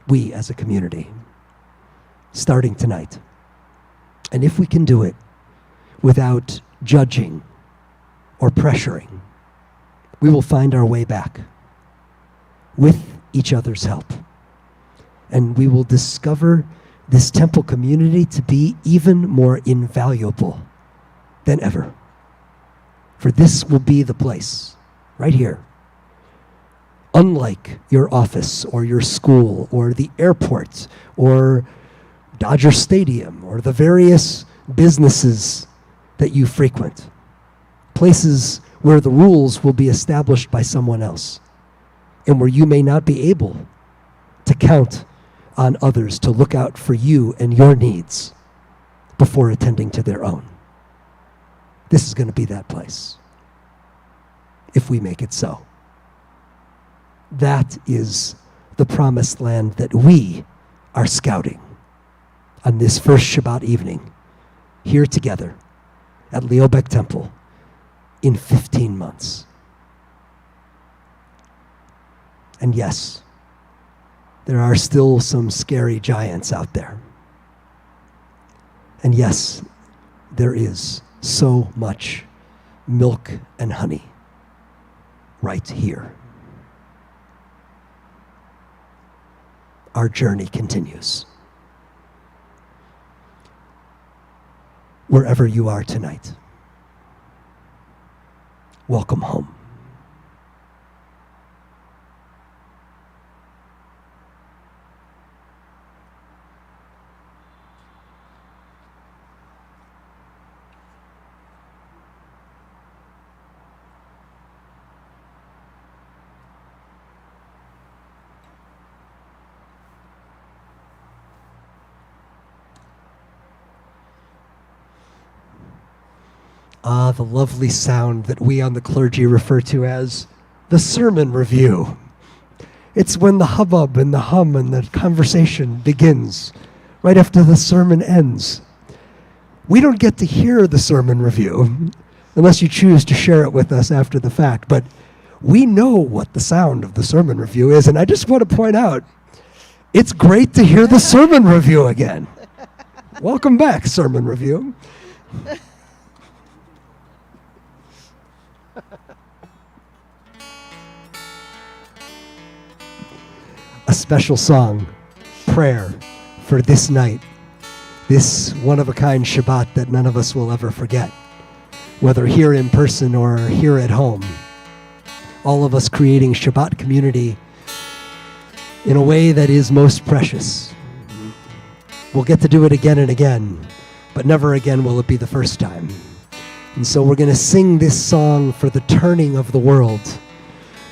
A: We as a community, starting tonight. And if we can do it without judging or pressuring, we will find our way back with each other's help. And we will discover this temple community to be even more invaluable than ever. For this will be the place, right here. Unlike your office or your school or the airport or Dodger Stadium or the various businesses that you frequent. Places where the rules will be established by someone else and where you may not be able to count on others to look out for you and your needs before attending to their own. This is going to be that place, if we make it so. That is the promised land that we are scouting on this first Shabbat evening, here together at Leobek Temple in 15 months. And yes, there are still some scary giants out there. And yes, there is so much milk and honey right here. Our journey continues. Wherever you are tonight, welcome home. Ah, the lovely sound that we on the clergy refer to as the sermon review. It's when the hubbub and the hum and the conversation begins, right after the sermon ends. We don't get to hear the sermon review unless you choose to share it with us after the fact, but we know what the sound of the sermon review is, and I just want to point out, it's great to hear the sermon review again. Welcome back, sermon review. A special song, prayer for this night, this one-of-a-kind Shabbat that none of us will ever forget, whether here in person or here at home. All of us creating Shabbat community in a way that is most precious. We'll get to do it again and again, but never again will it be the first time. And so we're going to sing this song for the turning of the world,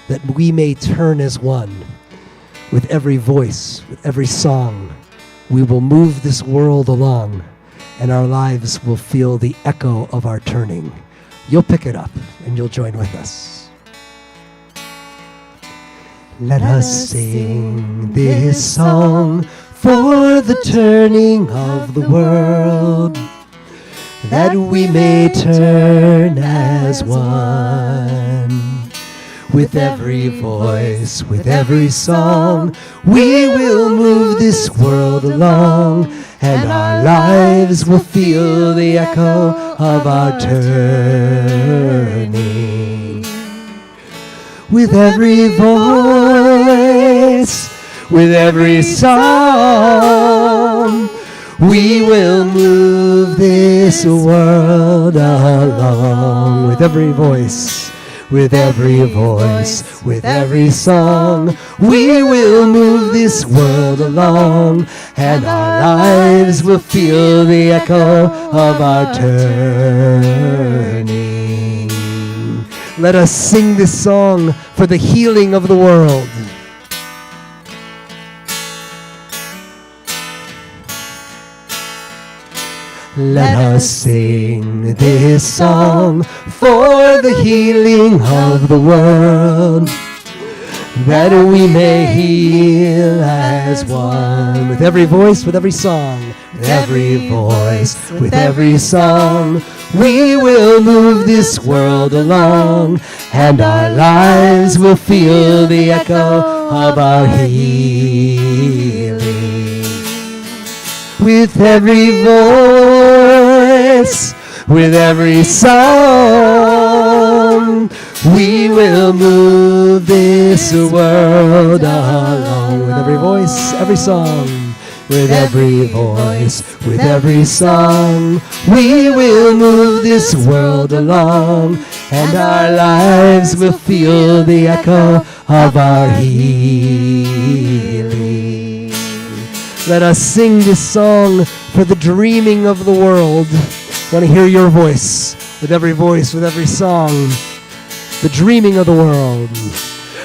A: that we may turn as one. With every voice, with every song, we will move this world along, and our lives will feel the echo of our turning. You'll pick it up, and you'll join with us. Let us sing this song for the turning of the world, that we may turn as one. With every voice, with every song, we will move this world along, and our lives will feel the echo of our turning. With every voice, with every song, we will move this world along. With every voice, with every voice, with every song, we will move this world along, and our lives will feel the echo of our turning. Let us sing this song for the healing of the world. Let us sing this song for the healing of the world, that we may heal as one. With every voice, with every song, with every voice, with every song, we will move this world along, and our lives will feel the echo of our healing. With every voice, with every song, we will move this world along. With every voice, every song, with every voice, with every song, we will move this world along, and our lives will feel the echo of our healing. Let us sing this song for the dreaming of the world. I want to hear your voice, with every song, the dreaming of the world.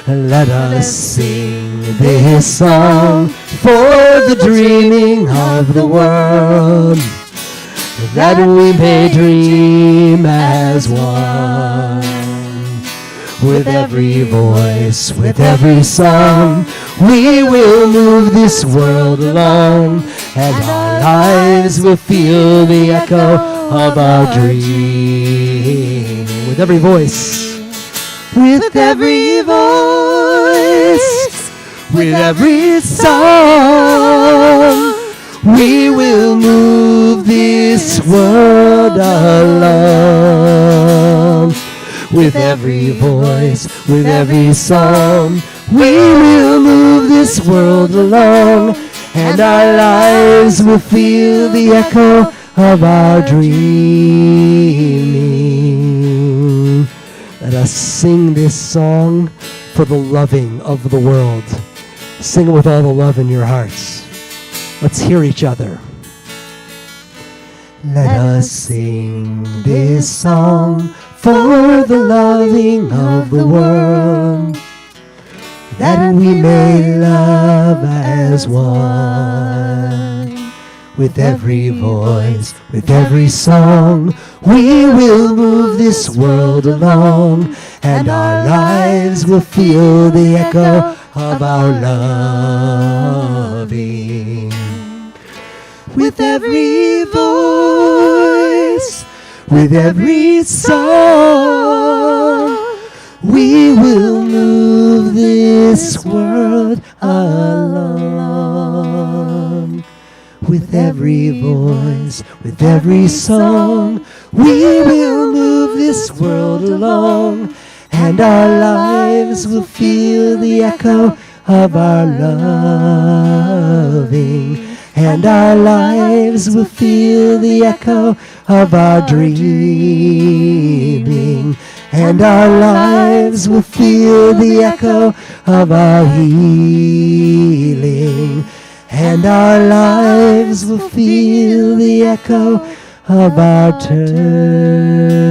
A: Let us sing this song for the dreaming of the world, that we may dream as one. With every voice, with every song, we will move this world along, and our lives will feel the echo of our dream. With every voice, with every voice, with every song, we will move this world along. With every voice, with every song, we will move this world along, and our lives will feel the echo of our dreaming. Let us sing this song for the loving of the world. Sing it with all the love in your hearts. Let's hear each other. Let us sing this song for the loving of the world, that we may love as one. With every voice, with every song, we will move this world along, and our lives will feel the echo of our loving. With every voice, with every song, we will move this world along. With every voice, with every song, we will move this world along, and our lives will feel the echo of our loving. And our lives will feel the echo of our dreaming. And our lives will feel the echo of our healing. And our lives will feel the echo of our turning.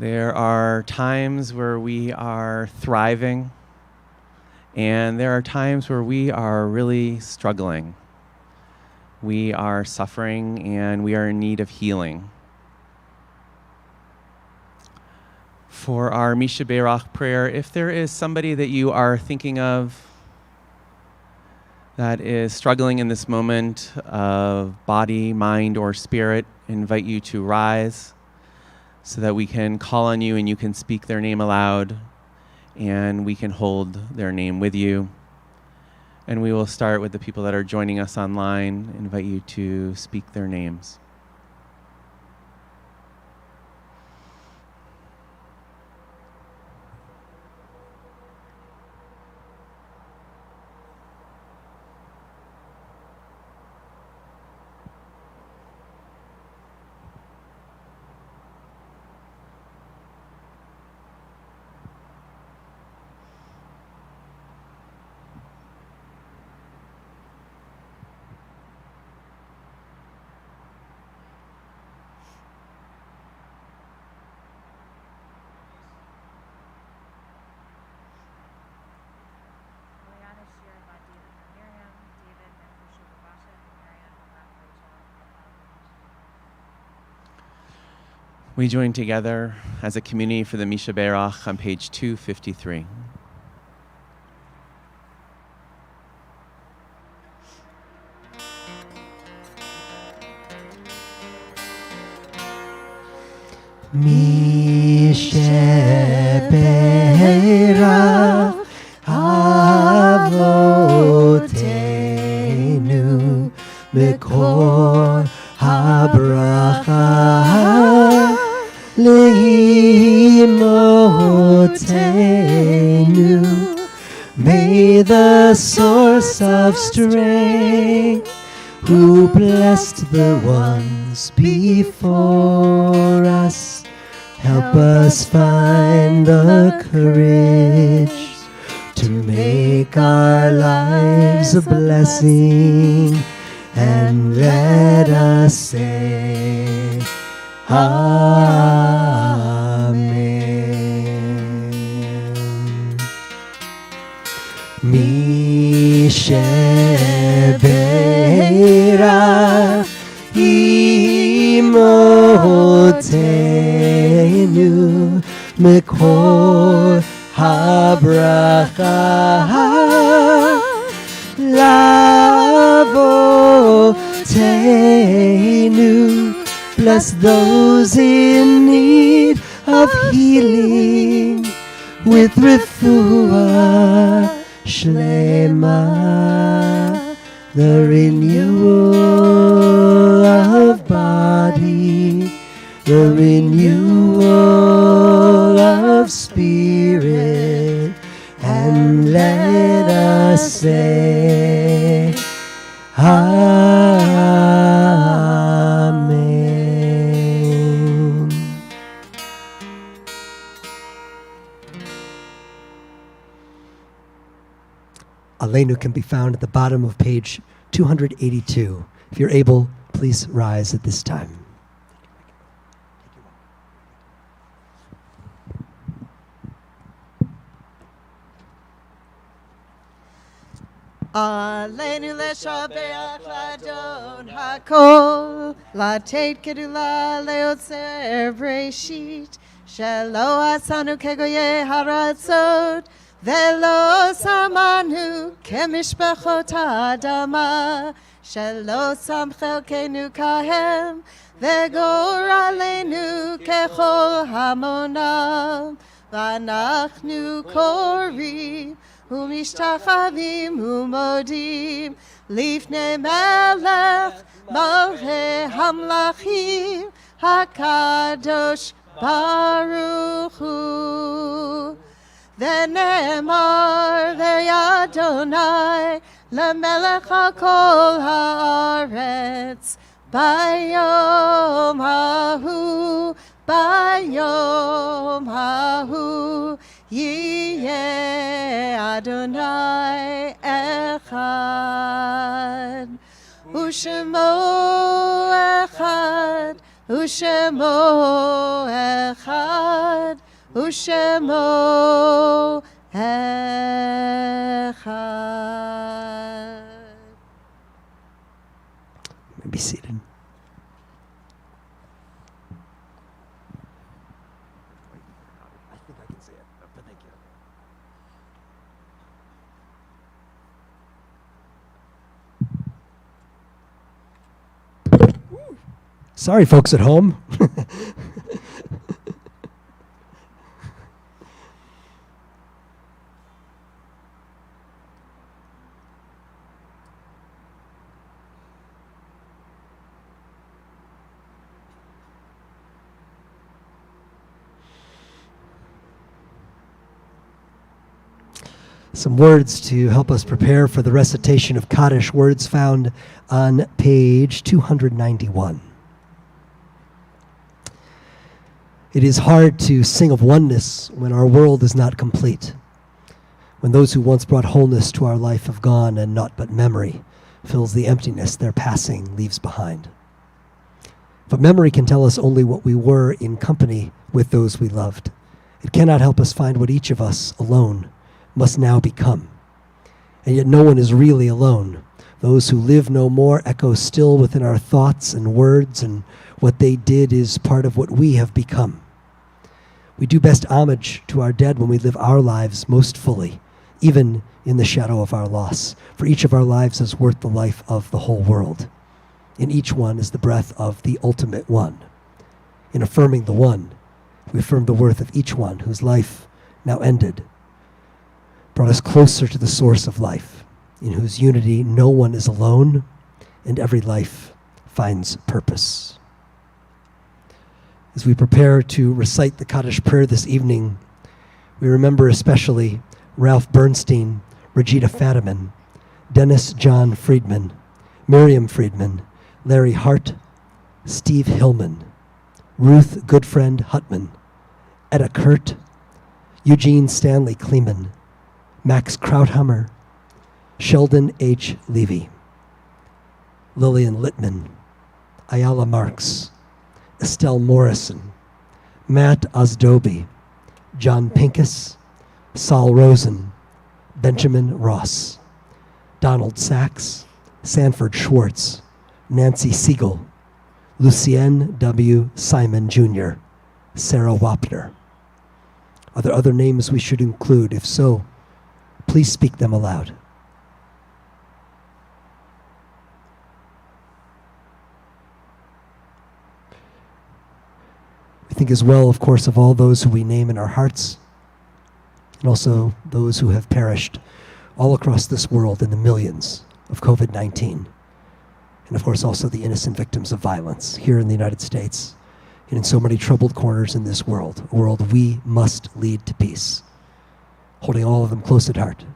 E: There are times where we are thriving, and there are times where we are really struggling. We are suffering, and we are in need of healing. For our Misha Berach prayer, if there is somebody that you are thinking of that is struggling in this moment of body, mind, or spirit, I invite you to rise so that we can call on you and you can speak their name aloud and we can hold their name with you. And we will start with the people that are joining us online. I invite you to speak their names. We join together as a community for the Misha Berach on page 253.
A: Misha Berach Avotenu Mekor HaBracha Leimotenu. May the source of strength, who blessed the ones before us, help us find the courage to make our lives a blessing, and let us say Amen. Misha Berach Imotenu Mekor HaBracha Lavotenu. Bless those in need of healing with refuah shlema, the renewal of body, the renewal of spirit, and let us say Amen. Aleinu can be found at the bottom of page 282. If you're able, please rise at this time.
B: Aleinu leshabeach ladon hakol, latet kedula leotzer breshit, shelo asanu kegoye haratzot, velo samanu kemishpachot ha'adama, shelo samchelkenu kahem, וגורלנו ככל המונם, ואנחנו קוראים ומשתחווים ומודים לפני מלך מלכי המלכים הקדוש ברוך הוא. ונאמר לאדוני למלך על כל הארץ, ביום ההוא, ביום ההוא, יהיה אדוני אחד, ושמו אחד, Ushemo echad, Ushemo echad.
A: Be seated. I think I can see it, but thank you. Sorry, folks at home. Some words to help us prepare for the recitation of Kaddish, words found on page 291. It is hard to sing of oneness when our world is not complete, when those who once brought wholeness to our life have gone and naught but memory fills the emptiness their passing leaves behind. But memory can tell us only what we were in company with those we loved. It cannot help us find what each of us alone must now become. And yet no one is really alone. Those who live no more echo still within our thoughts and words, and what they did is part of what we have become. We do best homage to our dead when we live our lives most fully, even in the shadow of our loss. For each of our lives is worth the life of the whole world. In each one is the breath of the ultimate one. In affirming the one, we affirm the worth of each one whose life now ended, brought us closer to the source of life, in whose unity no one is alone and every life finds purpose. As we prepare to recite the Kaddish prayer this evening, we remember especially Ralph Bernstein, Regina Fadiman, Dennis John Friedman, Miriam Friedman, Larry Hart, Steve Hillman, Ruth Goodfriend Hutman, Etta Kurt, Eugene Stanley Kleeman, Max Krauthammer, Sheldon H. Levy, Lillian Littman, Ayala Marks, Estelle Morrison, Matt Osdoby, John Pincus, Saul Rosen, Benjamin Ross, Donald Sachs, Sanford Schwartz, Nancy Siegel, Lucienne W. Simon Jr., Sarah Wapner. Are there other names we should include? If so, please speak them aloud. We think as well, of course, of all those who we name in our hearts, and also those who have perished all across this world in the millions of COVID-19. And of course, also the innocent victims of violence here in the United States and in so many troubled corners in this world, a world we must lead to peace. Holding all of them close at heart,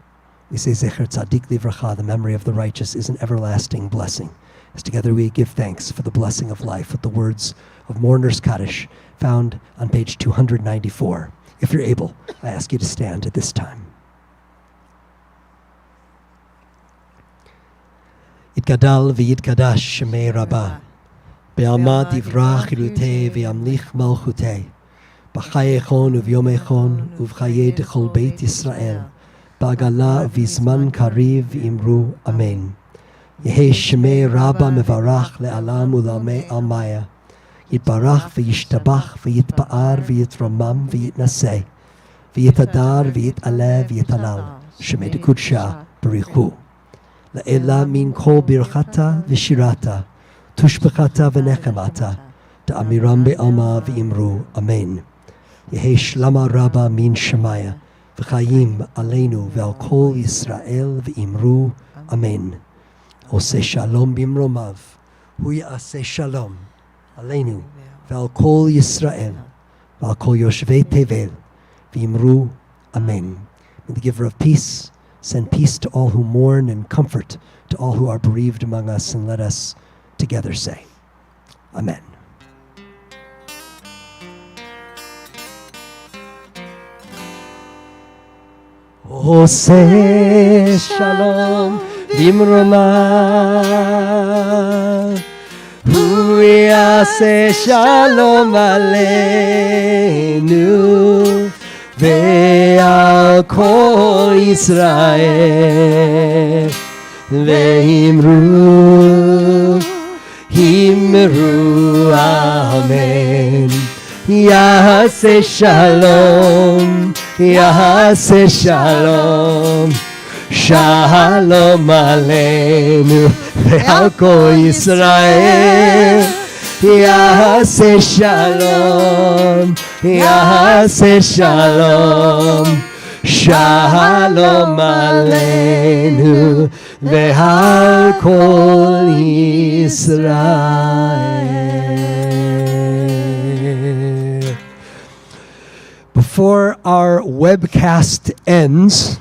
A: we say, Zecher Tzadik Livracha, the memory of the righteous is an everlasting blessing. As together we give thanks for the blessing of life with the words of Mourner's Kaddish, found on page 294. If you're able, I ask you to stand at this time. Yitgadal v'yitkadash shemei Rabbah, be'alma divrach ilutei v'yamlich malchutei, b'chaye echon uvyom echon uv'chaye dechol beit Yisrael, ba'agala v'zman kariv v'imru amen. Yehei shemei Rabbah mevarach le'alam u'lamei almaya, יתברך וישתבח ויתפאר ויתרומם ויתנשא ויתהדר ויתעלה ויתהלל שמי דקודשה בריחו לעילה מן כל ברכתה ושירתה תושבחתה ונחמתה דאמירם בעלמא ואמרו אמן יהי שלמה רבה מן שמיה וחיים עלינו ועל כל ישראל ואמרו אמן עושה שלום במרומיו הוא יעשה שלום עלינו ועל כל ישראל ועל כל יושבי תבל ואמרו amen. May the giver of peace send peace to all who mourn and comfort to all who are bereaved among us, and let us together say amen. Oseh shalom bimromav הוא יעשה שלום עלינו ועל כל ישראל ואמרו אמן יעשה שלום יעשה שלום שלום עלינו ועל כל ישראל יעשה שלום יעשה שלום שלום עלינו ועל כל ישראל. Before our webcast ends,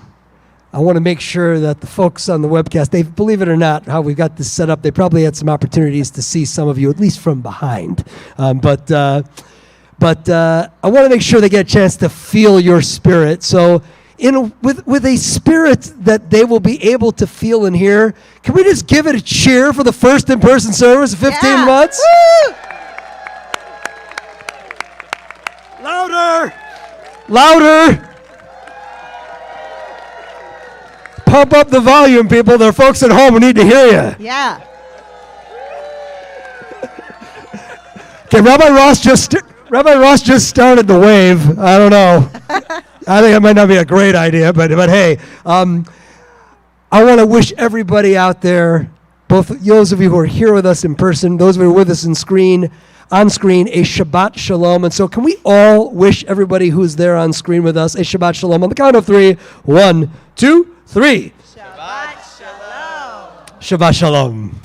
A: I want to make sure that the folks on the webcast, they believe it or not, how we've got this set up, they probably had some opportunities to see some of you, at least from behind. But I want to make sure they get a chance to feel your spirit. So with a spirit that they will be able to feel and hear, can we just give it a cheer for the first in-person service of 15 months?
B: Woo!
A: Louder! Louder! Pump up the volume, people. There are folks at home who need to hear you.
B: Yeah.
A: Okay, Rabbi Ross just started the wave. I don't know. I think it might not be a great idea, but hey, I want to wish everybody out there, both those of you who are here with us in person, those of you who are with us on screen, a Shabbat Shalom. And so can we all wish everybody who's there on screen with us a Shabbat Shalom on the count of 3. 1, 2, 3.
B: Shabbat Shalom.
A: Shabbat Shalom.